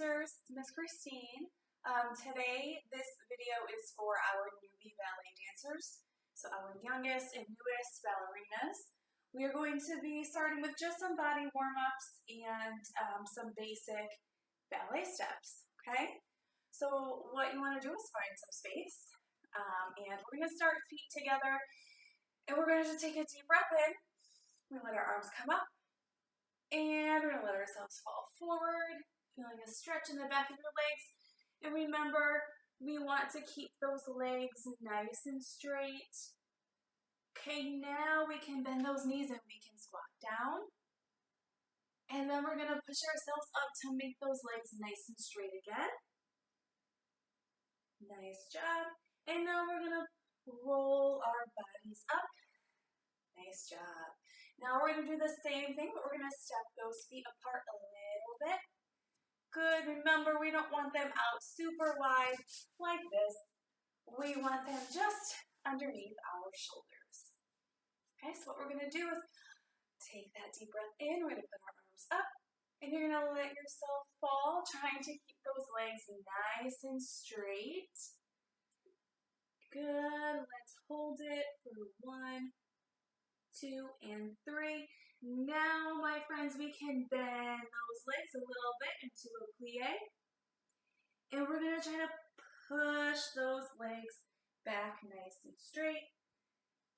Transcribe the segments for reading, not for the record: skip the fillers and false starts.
dancers, Miss Christine. Today this video is for our newbie ballet dancers, so our youngest and newest ballerinas. We are going to be starting with just some body warm-ups and some basic ballet steps, okay? So what you want to do is find some space, and we're going to start feet together, and we're going to just take a deep breath in. We're going to let our arms come up, and we're going to let ourselves fall forward, feeling a stretch in the back of your legs. And remember, we want to keep those legs nice and straight. Okay, now we can bend those knees and we can squat down. And then we're going to push ourselves up to make those legs nice and straight again. Nice job. And now we're going to roll our bodies up. Nice job. Now we're going to do the same thing, but we're going to step those feet apart a little bit. Good. Remember, we don't want them out super wide like this. We want them just underneath our shoulders. Okay, so what we're going to do is take that deep breath in. We're going to put our arms up, and you're going to let yourself fall, trying to keep those legs nice and straight. Good. Let's hold it for 1, 2, and 3. Now, my friends, we can bend those legs a little bit into a plie. And we're going to try to push those legs back nice and straight.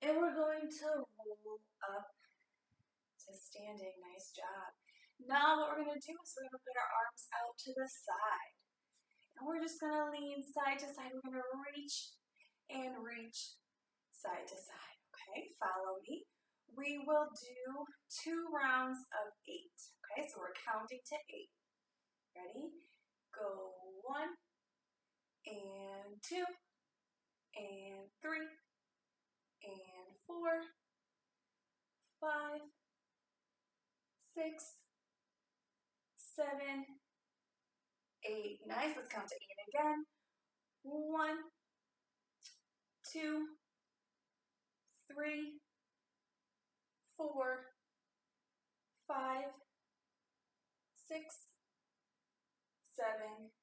And we're going to roll up to standing. Nice job. Now what we're going to do is we're going to put our arms out to the side. And we're just going to lean side to side. We're going to reach and reach side to side. Okay, follow me. We will do 2 rounds of 8. Okay, so we're counting to 8. Ready? Go 1, and 2, and 3, and 4, 5, 6, 7, 8. Nice. Let's count to 8 again. 1, 2, 3, 4, 5, 6, 7,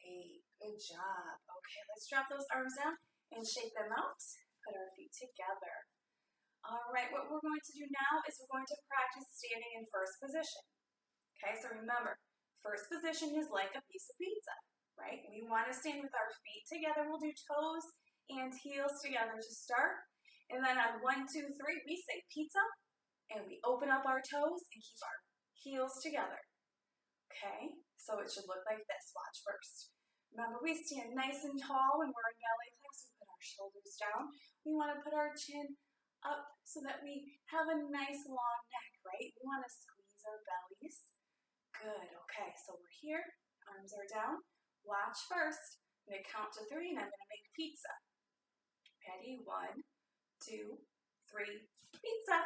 8. Good job. Okay, let's drop those arms down and shake them out. Put our feet together. All right, what we're going to do now is we're going to practice standing in first position. Okay, so remember, first position is like a piece of pizza, right? We want to stand with our feet together. We'll do toes and heels together to start. And then on 1, 2, 3, we say pizza, and we open up our toes and keep our heels together. Okay, so it should look like this. Watch first. Remember, we stand nice and tall when we're in ballet class. We put our shoulders down. We want to put our chin up so that we have a nice long neck, right? We want to squeeze our bellies. Good. Okay, so we're here. Arms are down. Watch first. I'm going to count to 3, and I'm going to make pizza. Ready? 1, 2, 3, pizza.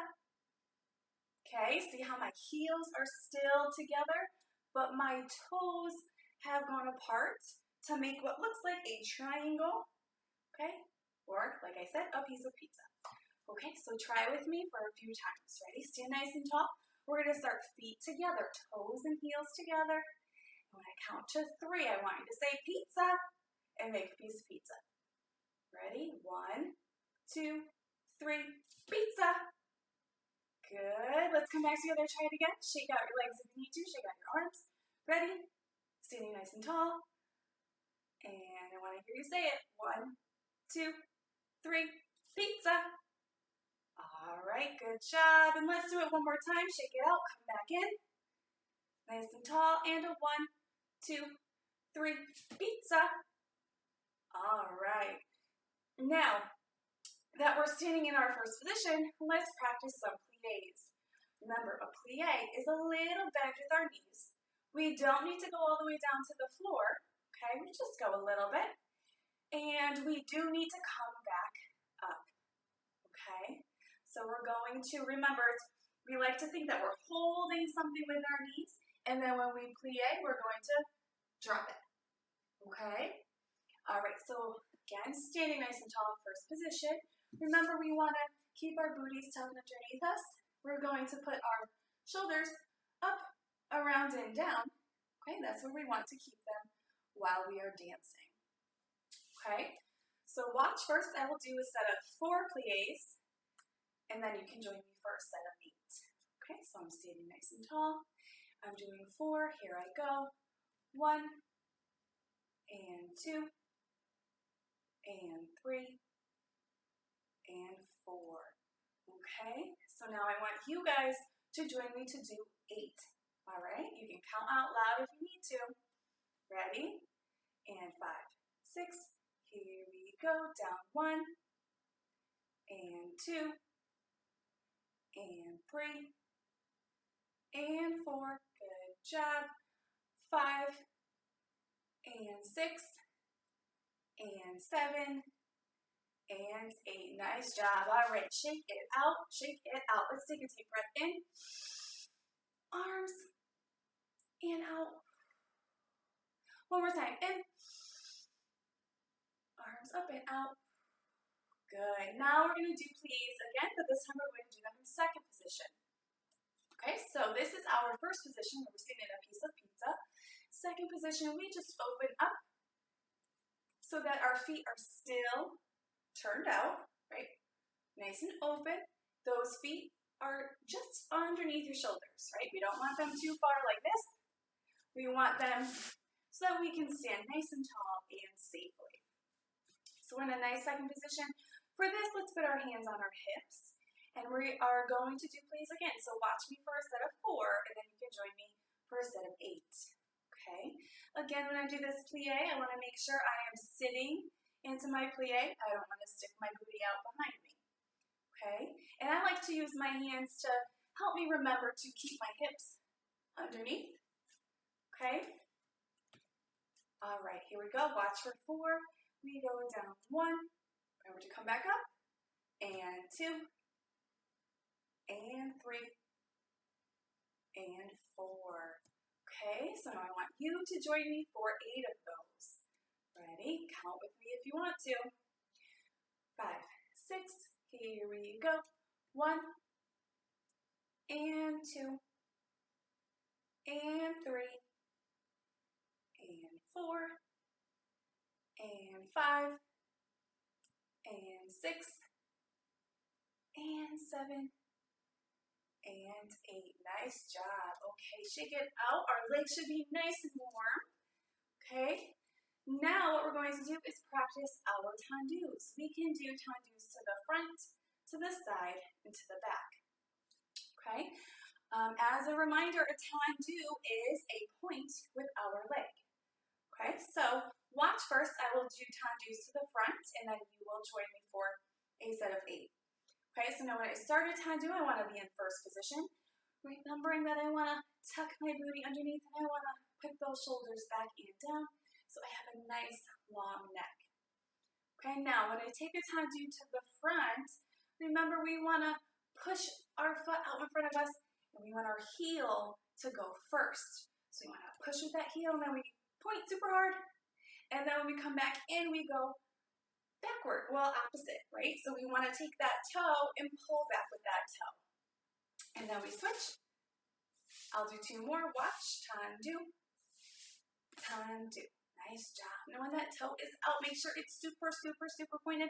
Okay, see how my heels are still together, but my toes have gone apart to make what looks like a triangle, okay? Or, like I said, a piece of pizza. Okay, so try with me for a few times. Ready? Stand nice and tall. We're going to start feet together, toes and heels together. And when I count to 3, I want you to say pizza and make a piece of pizza. Ready? 1, 2, 3, pizza. Good. Let's come back together. Try it again. Shake out your legs if you need to. Shake out your arms. Ready? Standing nice and tall. And I want to hear you say it. 1, 2, 3, pizza. All right. Good job. And let's do it one more time. Shake it out. Come back in. Nice and tall. And a 1, 2, 3, pizza. All right. Now that we're standing in our first position, let's practice some plies. Remember, a plie is a little bend with our knees. We don't need to go all the way down to the floor, okay? We just go a little bit. And we do need to come back up, okay? So we're going to, remember, we like to think that we're holding something with our knees, and then when we plie, we're going to drop it, okay? All right, so again, standing nice and tall, first position. Remember, we want to keep our booties tucked underneath us. We're going to put our shoulders up, around, and down. Okay, that's where we want to keep them while we are dancing. Okay, so watch first. I will do a set of 4 plies, and then you can join me for a set of 8. Okay, so I'm standing nice and tall. I'm doing 4. Here I go. 1 and 2 and 3 and 4. Okay, so now I want you guys to join me to do 8. All right, you can count out loud if you need to. Ready? And 5, 6, here we go. Down 1 and 2 and 3 and 4. Good job. 5 and 6 and 7 and 8. Nice job. All right, shake it out. Shake it out. Let's take a deep breath in. Arms and out. One more time. In. Arms up and out. Good. Now we're going to do plies again, but this time we're going to do them in second position. Okay, so this is our first position where we're sitting in a piece of pizza. Second position, we just open up so that our feet are still turned out, right? Nice and open. Those feet are just underneath your shoulders, right? We don't want them too far like this. We want them so that we can stand nice and tall and safely. So we're in a nice second position. For this, let's put our hands on our hips. And we are going to do plies again. So watch me for a set of 4, and then you can join me for a set of 8. Okay? Again, when I do this plie, I want to make sure I am sitting into my plie. I don't want to stick my booty out behind me. Okay? And I like to use my hands to help me remember to keep my hips underneath. Okay? All right, here we go. Watch for 4. We go down 1. Remember to come back up. And 2. And 3. And 4. Okay, so now I want you to join me for 8 of those. Ready? Count with me if you want to. 5, 6, here we go. 1, and 2, and 3, and 4, and 5, and 6, and 7, and 8. Nice job. Okay, shake it out. Our legs should be nice and warm. Okay. Now what we're going to do is practice our tendus. We can do tendus to the front, to the side, and to the back. Okay. As a reminder, a tendu is a point with our leg. Okay. So watch first. I will do tendus to the front, and then you will join me for a set of 8. Okay, so now when I start a tendu, I want to be in first position, remembering that I want to tuck my booty underneath and I want to put those shoulders back and down so I have a nice long neck. Okay, now when I take a tendu to the front, remember we want to push our foot out in front of us and we want our heel to go first. So we want to push with that heel and then we point super hard, and then when we come back in, we go backward, well, opposite, right? So we want to take that toe and pull back with that toe. And then we switch. I'll do 2 more. Watch. Tendu. Tendu. Nice job. Now when that toe is out, make sure it's super, super, super pointed.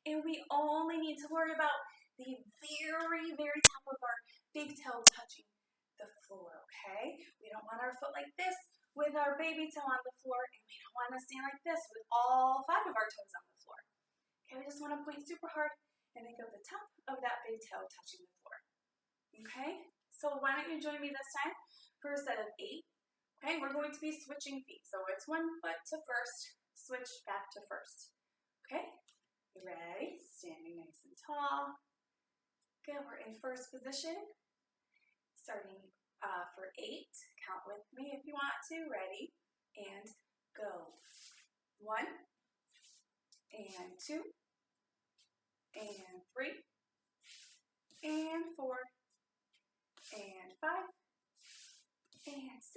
And we only need to worry about the very, very top of our big toe touching the floor, okay? We don't want our foot like this with our baby toe on the floor, and we don't want to stand like this with all 5 of our toes on the floor. Okay, we just want to point super hard and think of the top of that big toe touching the floor. Okay, so why don't you join me this time for a set of 8. Okay, we're going to be switching feet. So it's 1 foot to first, switch back to first. Okay, you ready? Standing nice and tall. Good, we're in first position. Starting for 8. Count with me if you want to. Ready? And go. 1. And 2, and 3, and 4, and 5, and 6,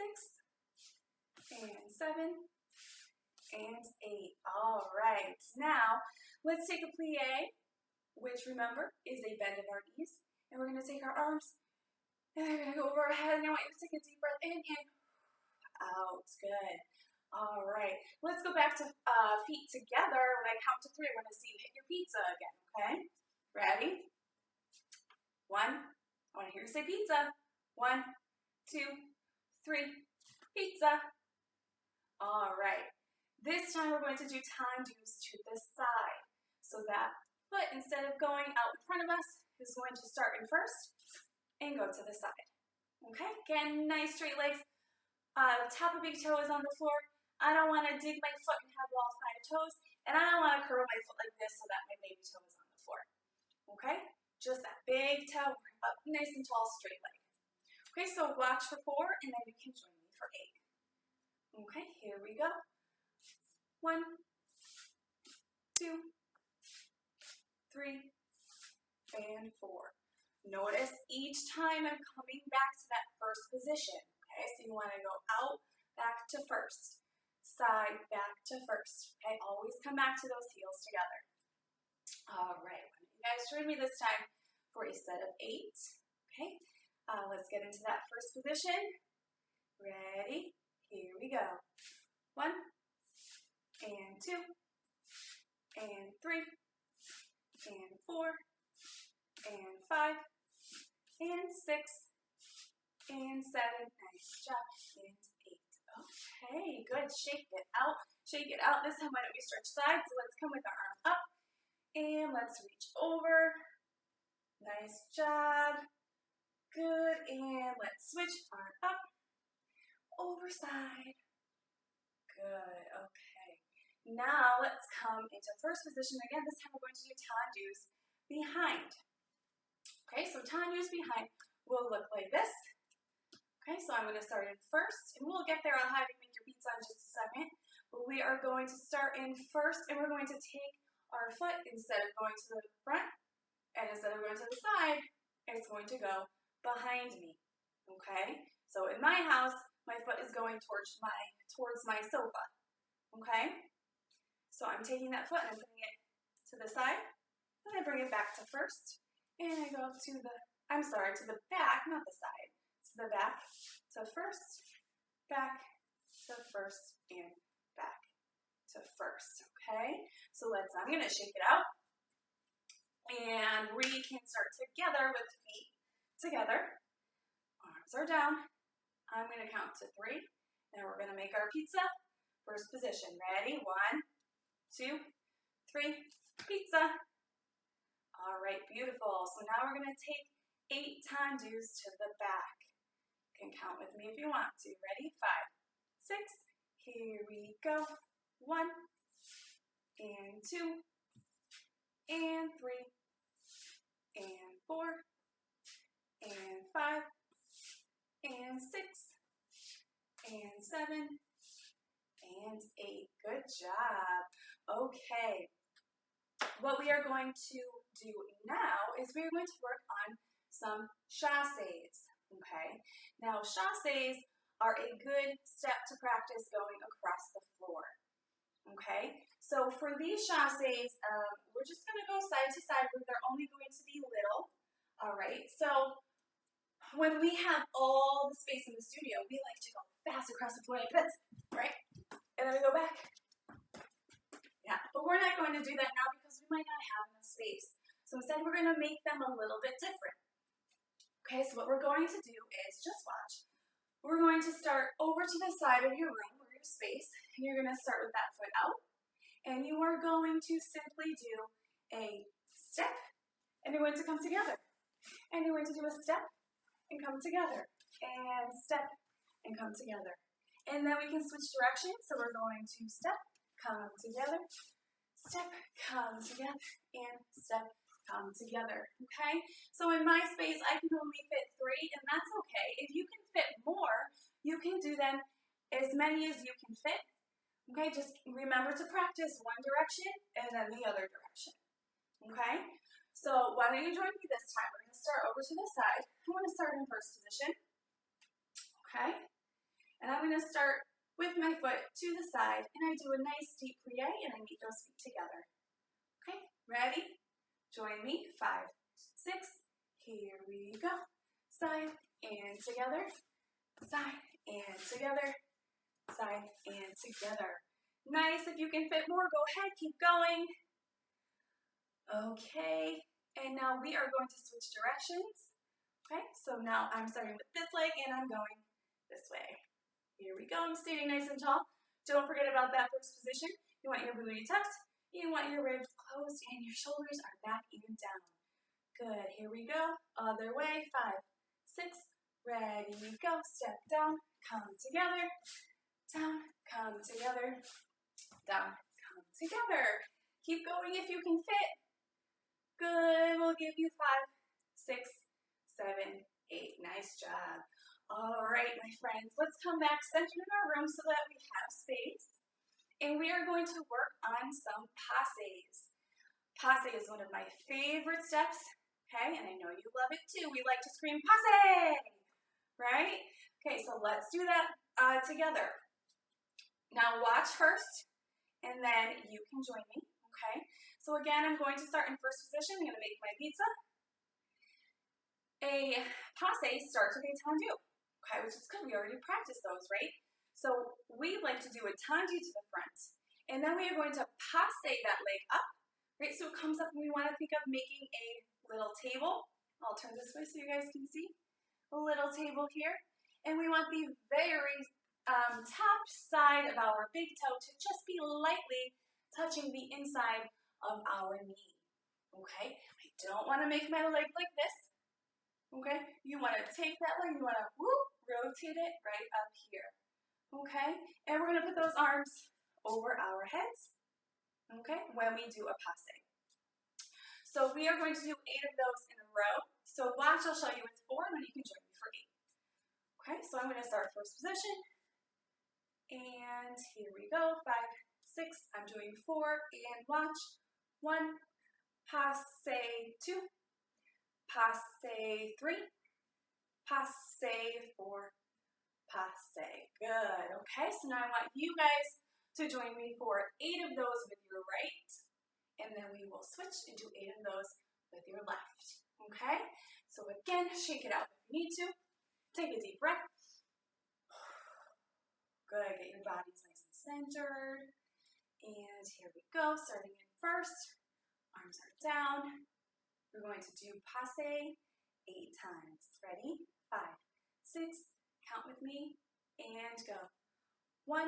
and 7, and 8. All right, now let's take a plie, which remember is a bend of our knees, and we're going to take our arms, and we're going to go over our head, and I want you to take a deep breath in and out. Good. All right. Let's go back to feet together. When I count to 3, we're going to see you hit your pizza again, okay? Ready? 1. I want to hear you say pizza. 1, 2, 3. Pizza. All right. This time we're going to do tendu to the side. So that foot, instead of going out in front of us, is going to start in first and go to the side. Okay? Again, nice straight legs. Top of big toe is on the floor. I don't want to dig my foot and have all 5 toes. And I don't want to curl my foot like this so that my baby toe is on the floor. Okay? Just that big toe, up nice and tall, straight leg. Okay, so watch for 4, and then you can join me for 8. Okay, here we go. 1, 2, 3, and 4. Notice each time I'm coming back to that first position. Okay, so you want to go out, back to first, side, back to first. Okay, always come back to those heels together. All right, why don't you guys join me this time for a set of 8. Okay, let's get into that first position. Ready? Here we go. 1, and 2, and 3, and 4, and 5, and 6, and 7, nice job, and 8. Okay, good, shake it out. Shake it out. This time, why don't we stretch sides? So let's come with our arm up, and let's reach over. Nice job. Good, and let's switch, arm up, over side. Good, okay. Now let's come into first position again. This time we're going to do tendus behind. Okay, so tendus behind will look like this. Okay, so I'm going to start in first, and we'll get there. I'll have you make your pizza in just a second. But we are going to start in first, and we're going to take our foot, instead of going to the front, and instead of going to the side, it's going to go behind me. Okay, so in my house, my foot is going towards my sofa. Okay, so I'm taking that foot and I'm putting it to the side, then I bring it back to first, and I go to the back, not the side, to the back, to first, back, to first, and back to first. Okay, so I'm going to shake it out, and we can start together with feet together. Arms are down. I'm going to count to 3, and we're going to make our pizza. First position. Ready? 1, 2, 3. Pizza. All right, beautiful. So now we're going to take 8 tendus to the back. You can count with me if you want to. Ready? 5, 6. Here we go. 1, and 2, and 3, and 4, and 5, and 6, and 7, and 8. Good job. Okay. What we are going to do now is we're going to work on some chassés. Okay. Now, chassés are a good step to practice going across the floor. Okay. So for these chassés, we're just going to go side to side where they're only going to be little. All right. So when we have all the space in the studio, we like to go fast across the floor like this, right? And then we go back. Yeah, but we're not going to do that now because we might not have enough space. So instead, we're going to make them a little bit different. Okay, so what we're going to do is, just watch. We're going to start over to the side of your room or your space, and you're going to start with that foot out. And you are going to simply do a step, and you're going to come together. And you're going to do a step, and come together, and step, and come together. And then we can switch directions, so we're going to step, come together, step, come together, and step, come together, okay? So in my space, I can only fit 3, and that's okay. If you can fit more, you can do them as many as you can fit, okay? Just remember to practice one direction, and then the other direction, okay? So why don't you join me this time? We're going to start over to the side. I'm going to start in first position, okay? And I'm going to start with my foot to the side, and I do a nice deep plie, and I meet those feet together. Okay, ready? Join me. 5, 6. Here we go. Side and together. Side and together. side, and together. Nice. If you can fit more, go ahead, keep going. Okay, and now we are going to switch directions. Okay, so now I'm starting with this leg and I'm going this way. Here we go, I'm standing nice and tall. Don't forget about that first position. You want your booty tucked, you want your ribs closed, and your shoulders are back and down. Good, here we go, other way, 5, 6, ready, go, step down, come together, down, come together, down, come together. Keep going if you can fit. Good, we'll give you 5, 6, 7, 8. Nice job. All right, my friends, let's come back centered in our room so that we have space. And we are going to work on some passes. Passe is one of my favorite steps, okay? And I know you love it too. We like to scream passe, right? Okay, so let's do that together. Now watch first, and then you can join me, okay? So again, I'm going to start in first position. I'm going to make my pizza. A passe starts with a tendu, okay, which is good. We already practiced those, right? So we like to do a tendu to the front, and then we are going to passe that leg up, right? So it comes up, and we want to think of making a little table. I'll turn this way so you guys can see. A little table here, and we want the very top side of our big toe to just be lightly touching the inside of our knee, okay? I don't want to make my leg like this, okay? You want to take that leg, you want to rotate it right up here, okay? And we're going to put those arms over our heads, okay, when we do a passe. So we are going to do 8 of those in a row. So watch, I'll show you it's 4, and then you can join me for 8. Okay, so I'm going to start first position, and here we go, 5, 6, I'm doing 4, and watch. 1, passe 2, passe 3, passe 4, passe. Good, okay, so now I want you guys to join me for 8 of those with your right, and then we will switch and do 8 of those with your left, okay? So again, shake it out if you need to. Take a deep breath. Good, get your bodies nice and centered. And here we go, starting in first. Arms are down. We're going to do passe 8 times. Ready? 5, 6, count with me, and go. 1,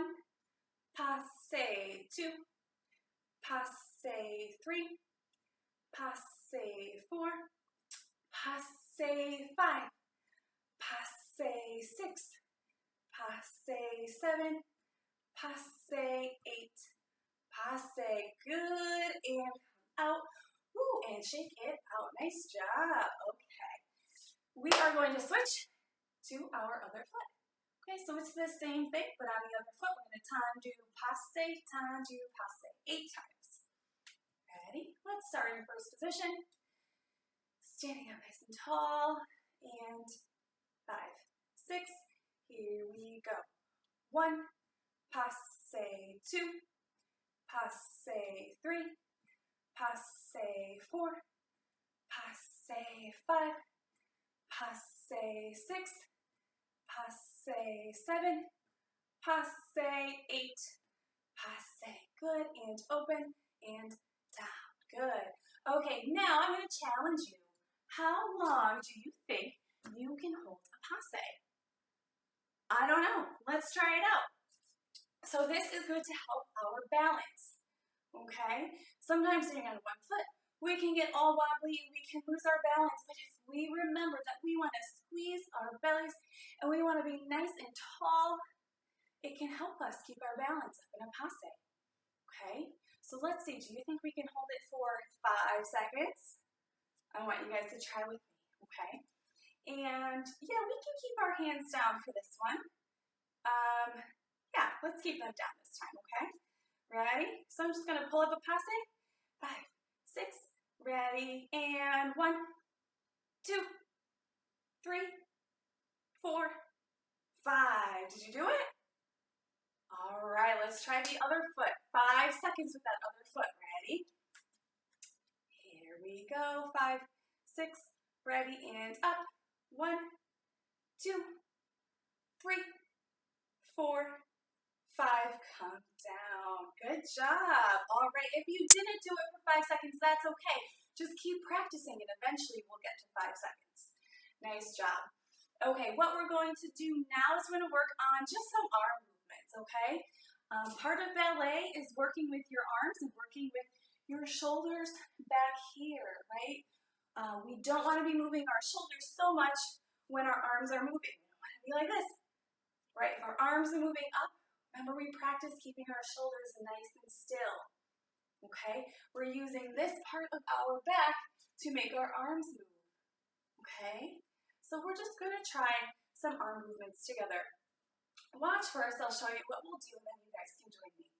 passe 2, passe 3, passe 4, passe 5, passe 6, passe 7, passe 8, passe. Good, and out. Woo, and shake it out. Nice job. Okay. We are going to switch to our other foot. Okay, so it's the same thing, but on the other foot, we're going to tendu, passe 8 times. Ready? Let's start in first position. Standing up nice and tall, and 5, 6, here we go. 1, passe 2, passe 3, passe 4, passe 5, passe 6, passe 7, passe 8, passe. Good, and open, and down. Good. Okay, now I'm going to challenge you. How long do you think you can hold a passe? I don't know. Let's try it out. So this is going to help our balance, okay? Sometimes sitting on one foot, we can get all wobbly, we can lose our balance, but if we remember that we want to squeeze our bellies and we want to be nice and tall, it can help us keep our balance up in a passe, okay? So let's see, do you think we can hold it for 5 seconds? I want you guys to try with me, okay? And yeah, we can keep our hands down for this one. Yeah, let's keep them down this time, okay? Ready? So I'm just going to pull up a passe. 5, 6, ready, and 1, 2, 3, 4, 5. Did you do it? All right, let's try the other foot. 5 seconds with that other foot. Ready? Here we go. 5, 6, ready, and up. 1, 2, 3, 4, 5, come down. Good job. All right, if you didn't do it for 5 seconds, that's okay. Just keep practicing and eventually we'll get to 5 seconds. Nice job. Okay, what we're going to do now is we're going to work on just some arm movements, okay? Part of ballet is working with your arms and working with your shoulders back here, right? We don't want to be moving our shoulders so much when our arms are moving. We want to be like this, right? If our arms are moving up, remember we practice keeping our shoulders nice and still, okay? We're using this part of our back to make our arms move, okay? So we're just going to try some arm movements together. Watch first, I'll show you what we'll do and then you guys can join me.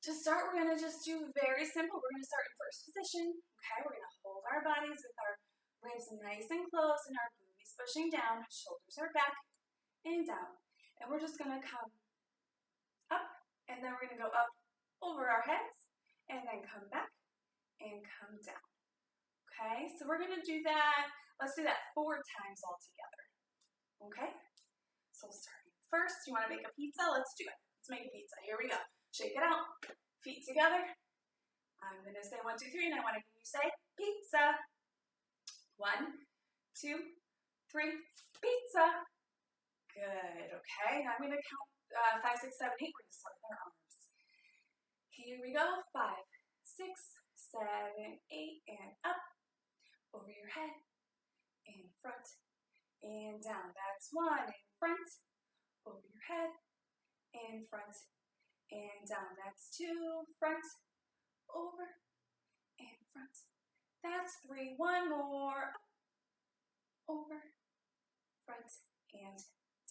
To start, we're going to just do very simple. We're going to start in first position, okay? We're going to hold our bodies with our ribs nice and close and our boobies pushing down, shoulders are back and down. And we're just going to come up and then we're going to go up over our heads and then come back and come down. Okay, so we're going to do that. Let's do that 4 times all together. Okay, so starting first, you want to make a pizza? Let's do it. Let's make a pizza. Here we go. Shake it out. Feet together. I'm going to say 1, 2, 3, and I want to hear you say pizza. 1, 2, 3, pizza. Good. Okay, now I'm going to count 5, 6, 7, 8. We're going to start with our arms. Here we go. 5, 6, 7, 8, and up. Over your head, in front, and down. That's 1, in front, over your head, in front, and down. That's 2, front, over, and front. That's 3, 1 more, up, over, front, and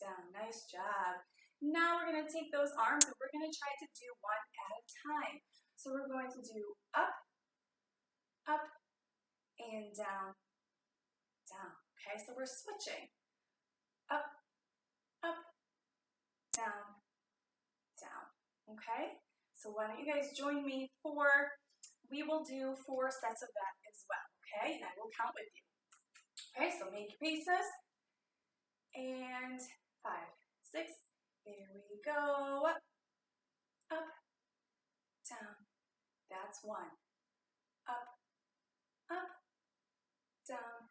down. Nice job. Now we're going to take those arms and we're going to try to do one at a time. So we're going to do up, up, and down, down. Okay, so we're switching. Up, up, down, down. Okay, so why don't you guys join me we will do 4 sets of that as well. Okay, and I will count with you. Okay, so make your pieces. And 5, 6, here we go. Up, up, down. That's 1. Up, up, down,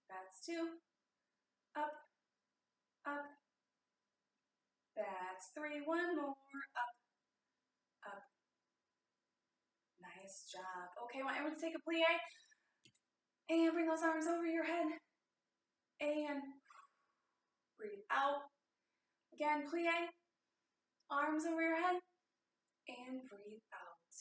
that's 2, up, up, that's 3, 1 more, up, up. Nice job. Okay, I want everyone to take a plie and bring those arms over your head and breathe out. Again, plie, arms over your head and breathe out.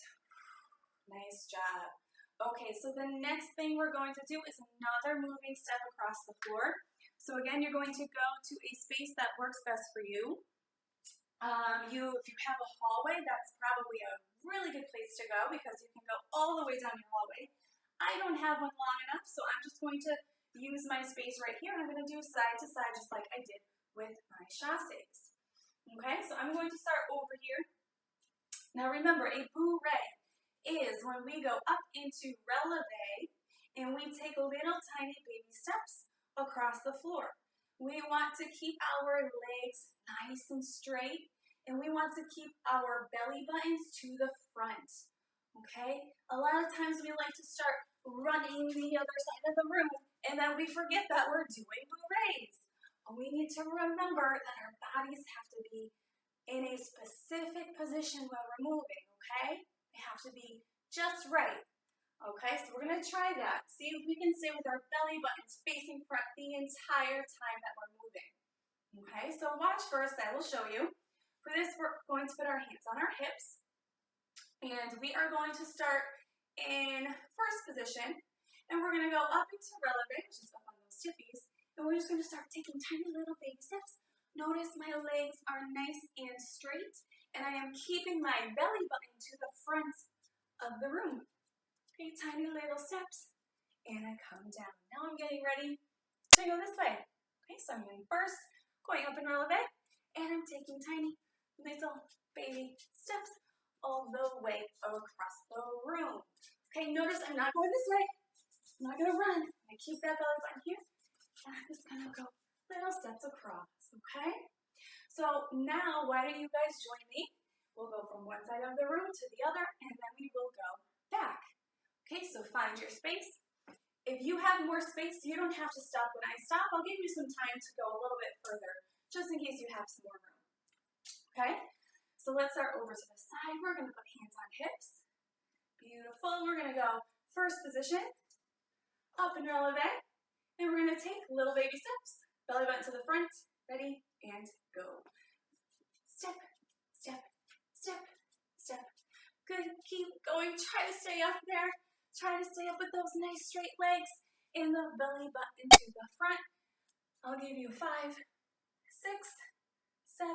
Nice job. Okay, so the next thing we're going to do is another moving step across the floor. So again, you're going to go to a space that works best for you. If you have a hallway, that's probably a really good place to go because you can go all the way down your hallway. I don't have one long enough, so I'm just going to use my space right here, and I'm going to do side to side just like I did with my chasses. Okay, so I'm going to start over here. Now remember, a bourrée is when we go up into releve and we take little tiny baby steps across the floor. We want to keep our legs nice and straight and we want to keep our belly buttons to the front. Okay? A lot of times we like to start running the other side of the room and then we forget that we're doing bourrées. We need to remember that our bodies have to be in a specific position when we're moving, okay? They have to be just right. Okay, so we're going to try that. See if we can stay with our belly buttons facing front the entire time that we're moving. Okay, so watch first, I will show you. For this, we're going to put our hands on our hips. And we are going to start in first position. And we're going to go up into releve, which is up on those tippies. And we're just going to start taking tiny little baby steps. Notice my legs are nice and straight. And I am keeping my belly button to the front of the room. Okay, tiny little steps, and I come down. Now I'm getting ready to go this way. Okay, so I'm going first, going up in releve, and I'm taking tiny little baby steps all the way across the room. Okay, notice I'm not going this way. I'm not going to run. I keep that belly button here, and I'm just going to go little steps across, okay? So now, why don't you guys join me from one side of the room to the other, and then we will go back. Okay, so find your space. If you have more space, you don't have to stop when I stop. I'll give you some time to go a little bit further, just in case you have some more room. Okay, so let's start over to the side. We're going to put hands on hips. Beautiful. We're going to go first position, up and releve, and we're going to take little baby steps. Belly button to the front, ready, and go. Step, step, step, step. Good, keep going. Try to stay up there. Try to stay up with those nice straight legs and the belly button to the front. I'll give you 5, 6, 7,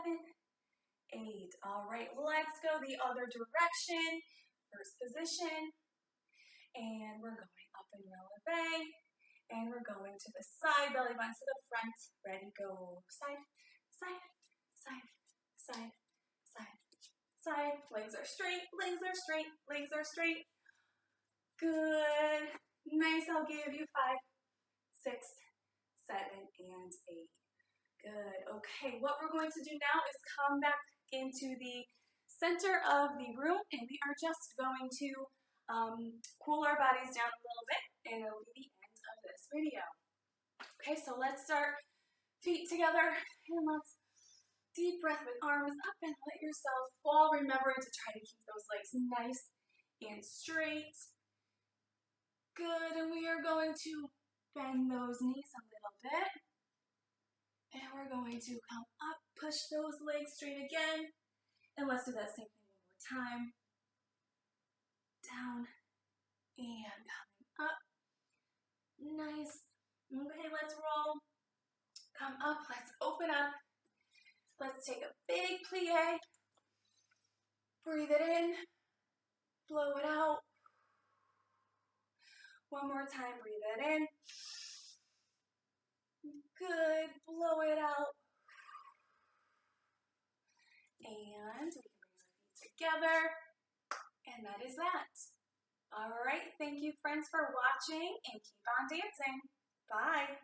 8. All right, let's go the other direction. First position. And we're going up and releve. And we're going to the side, belly button to the front. Ready, go. Side, side, side, side, side, side. Legs are straight, legs are straight, legs are straight. Good. Nice. I'll give you 5, 6, 7, and 8. Good. Okay, what we're going to do now is come back into the center of the room, and we are just going to cool our bodies down a little bit, and it'll be the end of this video. Okay, so let's start feet together, and let's deep breath with arms up and let yourself fall, remembering to try to keep those legs nice and straight. Good, and we are going to bend those knees a little bit. And we're going to come up, push those legs straight again. And let's do that same thing one more time. Down and coming up. Nice. Okay, let's roll. Come up, let's open up. Let's take a big plie. Breathe it in. Blow it out. One more time, breathe it in. Good, blow it out. And we can bring our feet together. And that is that. All right, thank you friends for watching and keep on dancing. Bye.